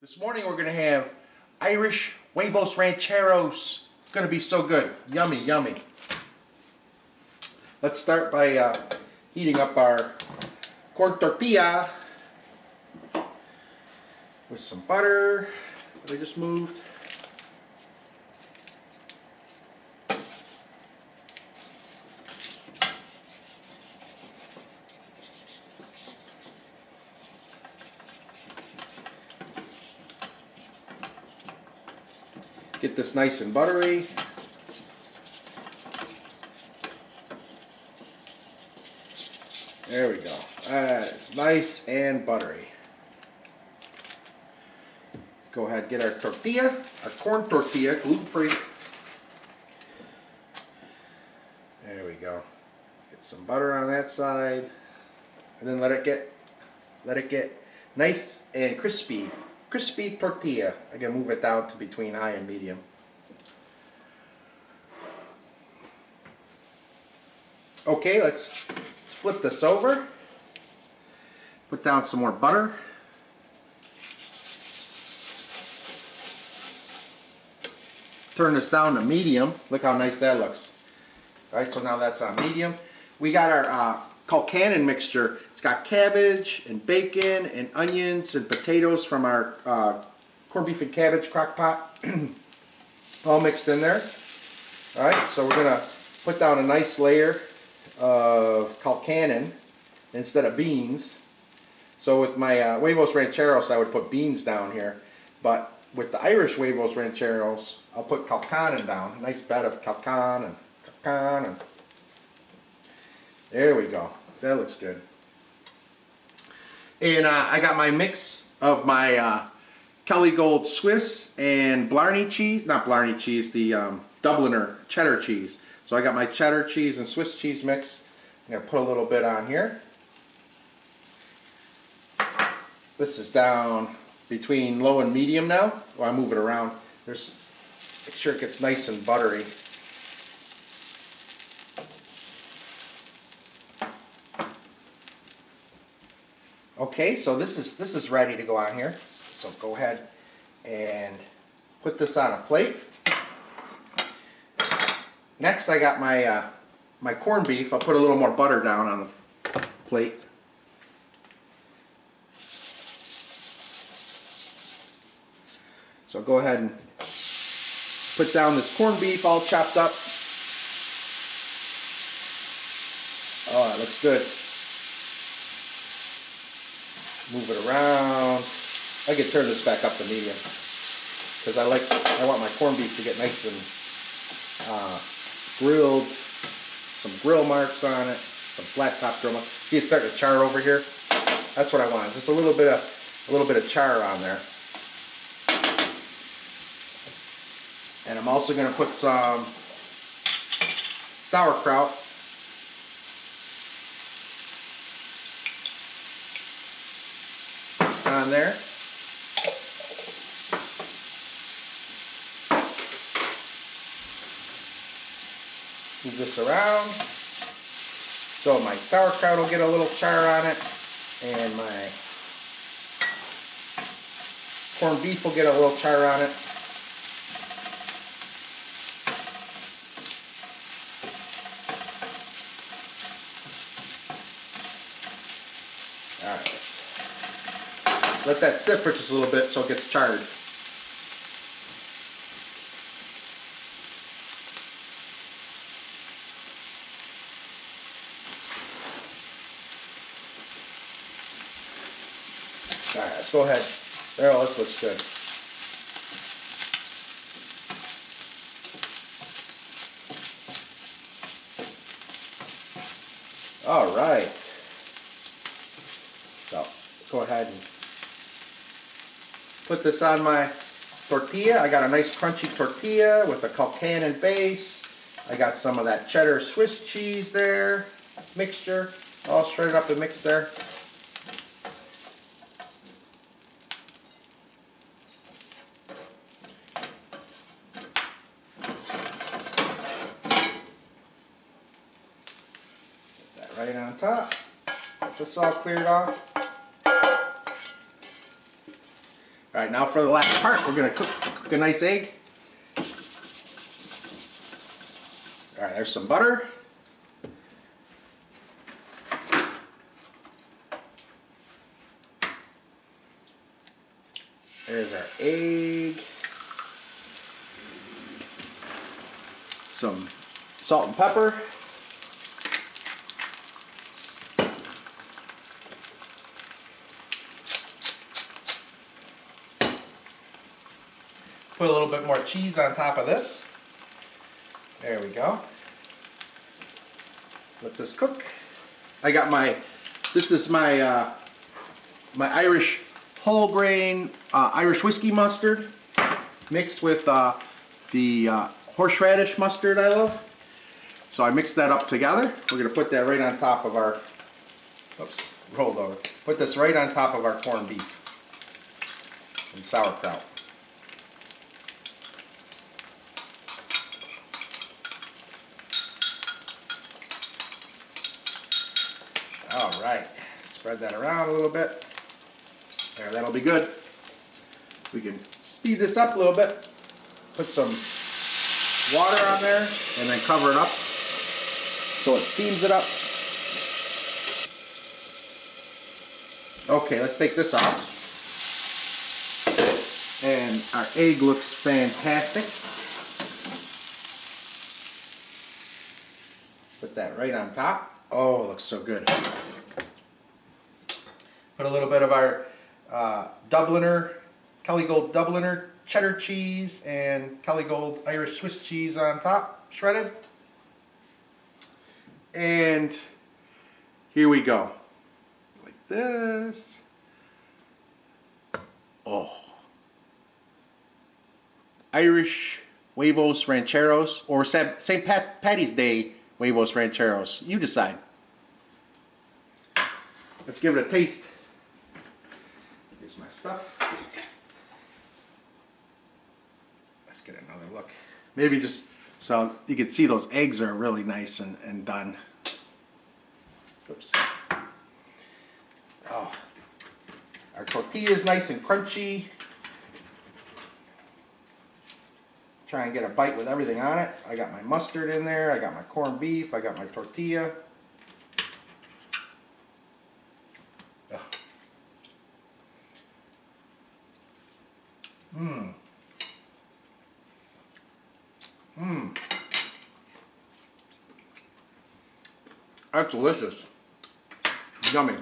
This morning we're going to have Irish Huevos Rancheros. It's going to be so good. Yummy, yummy. Let's start by heating up our corn tortilla with some butter that I just moved. Get this nice and buttery. There we go. It's nice and buttery. Go ahead and get our tortilla, our corn tortilla, gluten-free. There we go. Get some butter on that side, and then let it get nice and crispy. Crispy tortilla. I can move it down to between high and medium. Okay, let's flip this over. Put down some more butter. Turn this down to medium. Look how nice that looks. All right, so now that's on medium. We got our Colcannon mixture. It's got cabbage and bacon and onions and potatoes from our corned beef and cabbage crock pot. All mixed in there. All right, so we're gonna put down a nice layer of Colcannon instead of beans. So with my Huevos Rancheros, I would put beans down here, but with the Irish Huevos Rancheros, I'll put Colcannon down. A nice bed of Colcannon. There we go. That looks good. And I got my mix of my Kelly Gold Swiss and Blarney cheese. Not Blarney cheese, the Dubliner cheddar cheese. So I got my cheddar cheese and Swiss cheese mix. I'm going to put a little bit on here. This is down between low and medium now. Well, I move it around. Make sure it gets nice and buttery. Okay, so this is ready to go on here. So go ahead and put this on a plate. Next, I got my my corned beef. I'll put a little more butter down on the plate. So go ahead and put down this corned beef all chopped up. Oh, that looks good. Move it around. I can turn this back up to medium because I want my corned beef to get nice and grilled. Some grill marks on it. Some flat top grill marks. See, it's starting to char over here. That's what I want. Just a little bit of char on there. And I'm also going to put some sauerkraut. On there. Move this around. So my sauerkraut will get a little char on it, and my corned beef will get a little char on it. Alright, let that sit for just a little bit so it gets charred. Alright, let's go ahead. There, this looks good. Alright. So, go ahead and put this on my tortilla. I got a nice crunchy tortilla with a Colcannon base. I got some of that cheddar Swiss cheese there, mixture, all shredded up and mixed there. Put that right on top. Get this all cleared off. All right, now for the last part, we're gonna cook a nice egg. All right, there's some butter. There's our egg. Some salt and pepper. Put a little bit more cheese on top of this. There we go. Let this cook. I got this is my Irish whole grain Irish whiskey mustard mixed with the horseradish mustard I love. So I mixed that up together. We're gonna put that right on top of our, oops, rolled over. Put this right on top of our corned beef and sauerkraut. All right, spread that around a little bit. There, that'll be good. We can speed this up a little bit. Put some water on there and then cover it up so it steams it up. Okay, let's take this off. And our egg looks fantastic. Put that right on top. Oh, it looks so good. Put a little bit of our Dubliner, Kelly Gold Dubliner cheddar cheese and Kelly Gold Irish Swiss cheese on top, shredded. And here we go. Like this. Oh. Irish Huevos Rancheros or St. Patty's Day Huevos Rancheros. You decide. Let's give it a taste. Here's my stuff. Let's get another look. Maybe just so you can see those eggs are really nice and done. Oops. Oh. Our tortilla is nice and crunchy. Try and get a bite with everything on it. I got my mustard in there. I got my corned beef. I got my tortilla. Mmm. Mmm. That's delicious. Yummy.